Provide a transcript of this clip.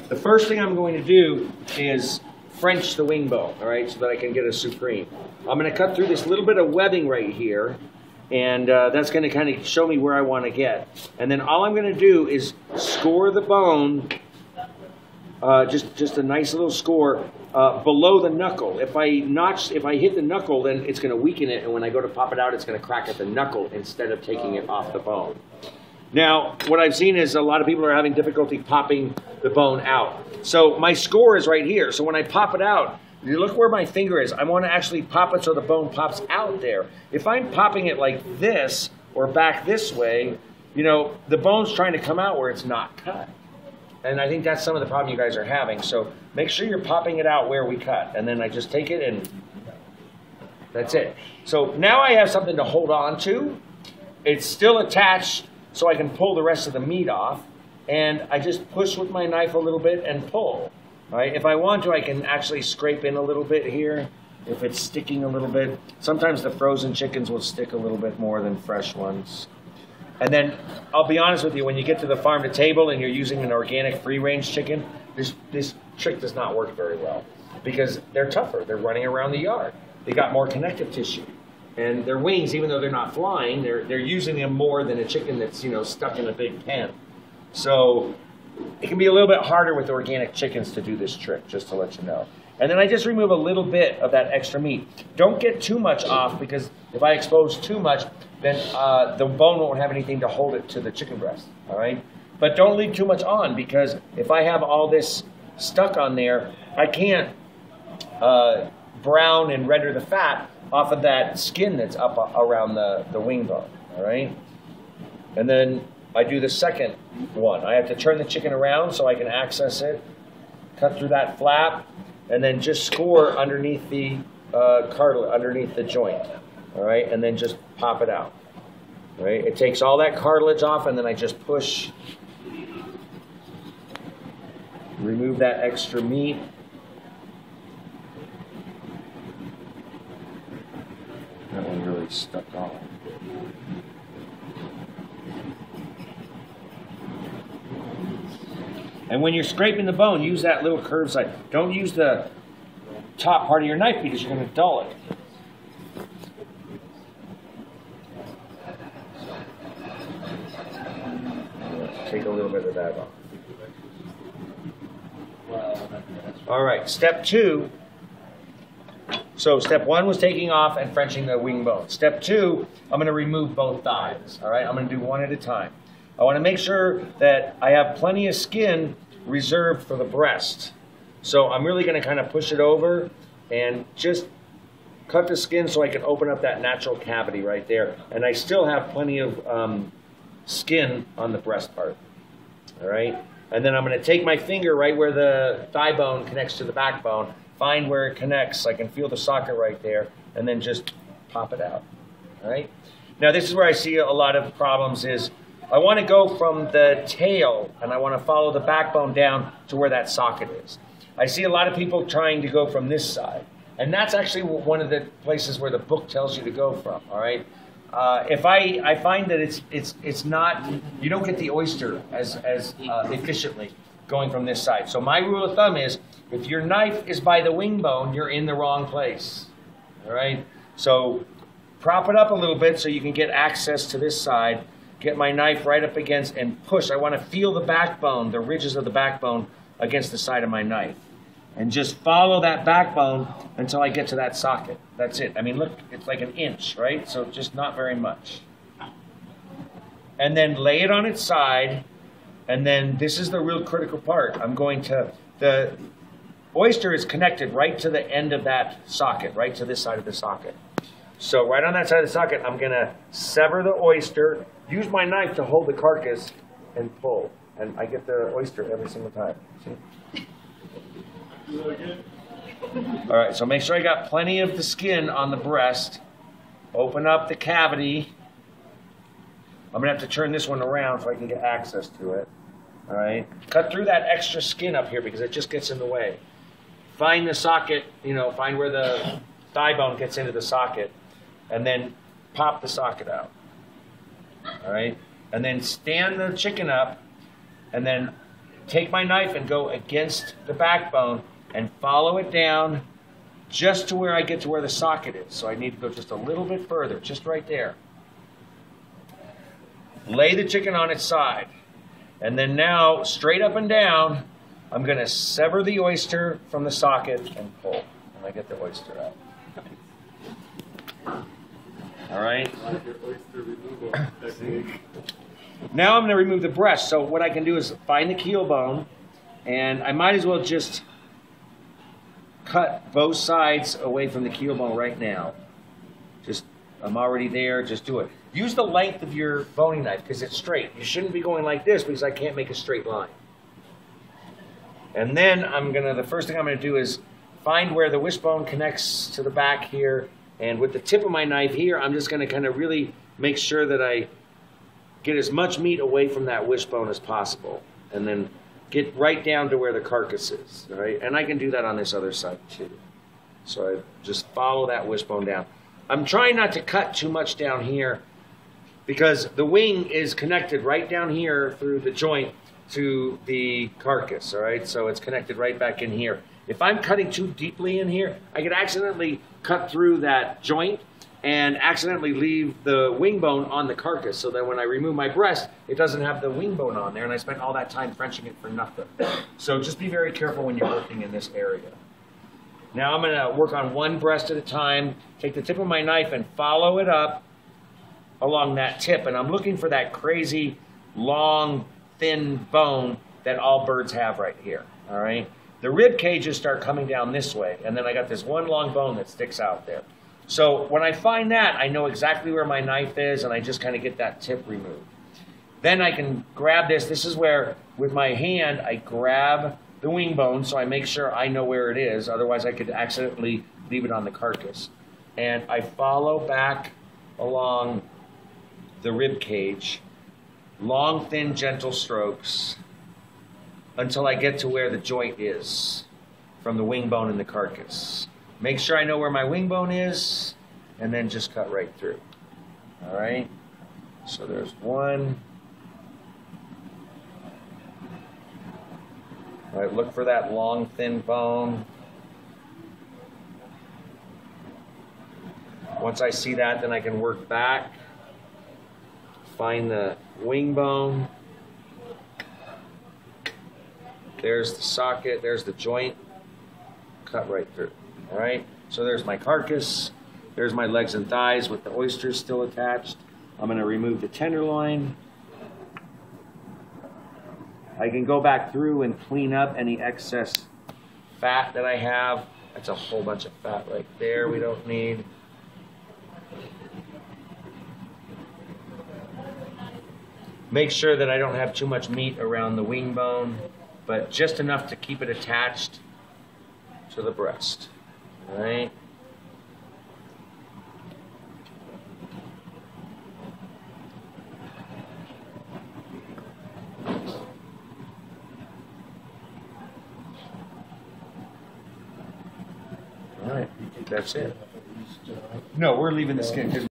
the first thing I'm going to do is French the wing bone, all right, so that I can get a supreme. I'm going to cut through this little bit of webbing right here, and that's going to kind of show me where I want to get. And then all I'm going to do is score the bone, just a nice little score below the knuckle. If I hit the knuckle, then it's going to weaken it, and when I go to pop it out, it's going to crack at the knuckle instead of taking it off the bone. Now, what I've seen is a lot of people are having difficulty popping the bone out. So my score is right here. So when I pop it out, you look where my finger is. I want to actually pop it so the bone pops out there. If I'm popping it like this or back this way, you know, the bone's trying to come out where it's not cut. And I think that's some of the problem you guys are having. So make sure you're popping it out where we cut. And then I just take it and that's it. So now I have something to hold on to. It's still attached, so I can pull the rest of the meat off, and I just push with my knife a little bit and pull. Right? If I want to, I can actually scrape in a little bit here if it's sticking a little bit. Sometimes the frozen chickens will stick a little bit more than fresh ones. And then, I'll be honest with you, when you get to the farm to table and you're using an organic free-range chicken, this trick does not work very well because they're tougher. They're running around the yard. They got more connective tissue. And their wings, even though they're not flying, they're using them more than a chicken that's, you know, stuck in a big pen. So it can be a little bit harder with organic chickens to do this trick, just to let you know. And then I just remove a little bit of that extra meat. Don't get too much off, because if I expose too much, then the bone won't have anything to hold it to the chicken breast, all right? But don't leave too much on, because if I have all this stuck on there, I can't brown and render the fat off of that skin that's up around the wing bone, all right? And then I do the second one. I have to turn the chicken around so I can access it, cut through that flap, and then just score underneath the cartilage, underneath the joint, all right? And then just pop it out, all right? It takes all that cartilage off, and then I just push, remove that extra meat. That one really stuck on. And when you're scraping the bone, use that little curved side. Don't use the top part of your knife because you're going to dull it. Take a little bit of that off. All right, step 2. So step 1 was taking off and Frenching the wing bone. Step 2, I'm going to remove both thighs. All right, I'm going to do one at a time. I want to make sure that I have plenty of skin reserved for the breast. So I'm really going to kind of push it over and just cut the skin so I can open up that natural cavity right there. And I still have plenty of skin on the breast part. All right, and then I'm going to take my finger right where the thigh bone connects to the backbone, find where it connects. I can feel the socket right there, and then just pop it out. All right. Now this is where I see a lot of problems is I want to go from the tail and I want to follow the backbone down to where that socket is. I see a lot of people trying to go from this side, and that's actually one of the places where the book tells you to go from. All right. If I find that it's not, you don't get the oyster as efficiently going from this side. So my rule of thumb is if your knife is by the wing bone, you're in the wrong place. All right. So prop it up a little bit so you can get access to this side. Get my knife right up against and push. I want to feel the backbone, the ridges of the backbone against the side of my knife. And just follow that backbone until I get to that socket. That's it. I mean, look, it's like an inch, right? So just not very much. And then lay it on its side. And then this is the real critical part. I'm going to, the oyster is connected right to the end of that socket, right to this side of the socket. So right on that side of the socket, I'm going to sever the oyster, use my knife to hold the carcass, and pull. And I get the oyster every single time. See? All right, so make sure I got plenty of the skin on the breast. Open up the cavity. I'm going to have to turn this one around so I can get access to it. All right. Cut through that extra skin up here because it just gets in the way. Find the socket, you know, find where the thigh bone gets into the socket, and then pop the socket out. All right. And then stand the chicken up, and then take my knife and go against the backbone and follow it down just to where I get to where the socket is. So I need to go just a little bit further, just right there. Lay the chicken on its side. And then now, straight up and down, I'm going to sever the oyster from the socket and pull. And I get the oyster out. All right. Now I'm going to remove the breast. So what I can do is find the keel bone, and I might as well just cut both sides away from the keel bone right now. I'm already there, just do it. Use the length of your boning knife because it's straight. You shouldn't be going like this because I can't make a straight line. And then the first thing I'm gonna do is find where the wishbone connects to the back here, and with the tip of my knife here, I'm just gonna kind of really make sure that I get as much meat away from that wishbone as possible, and then get right down to where the carcass is, all right? And I can do that on this other side too. So I just follow that wishbone down. I'm trying not to cut too much down here because the wing is connected right down here through the joint to the carcass, all right? So it's connected right back in here. If I'm cutting too deeply in here, I could accidentally cut through that joint and accidentally leave the wing bone on the carcass, so that when I remove my breast, it doesn't have the wing bone on there, and I spent all that time Frenching it for nothing. So just be very careful when you're working in this area. Now I'm going to work on one breast at a time, take the tip of my knife and follow it up along that tip, and I'm looking for that crazy, long, thin bone that all birds have right here, all right? The rib cages start coming down this way, and then I got this one long bone that sticks out there. So when I find that, I know exactly where my knife is, and I just kind of get that tip removed. Then I can grab this. This is where, with my hand, I grab the wing bone, so I make sure I know where it is. Otherwise, I could accidentally leave it on the carcass. And I follow back along the rib cage, long, thin, gentle strokes, until I get to where the joint is from the wing bone and the carcass. Make sure I know where my wing bone is, and then just cut right through. All right? So there's one. All right, look for that long, thin bone. Once I see that, then I can work back, find the wing bone. There's the socket, there's the joint, cut right through. All right, so there's my carcass, there's my legs and thighs with the oysters still attached. I'm going to remove the tenderloin. I can go back through and clean up any excess fat that I have. That's a whole bunch of fat right there we don't need. Make sure that I don't have too much meat around the wing bone, but just enough to keep it attached to the breast. All right? All right, that's it. No, we're leaving the skin.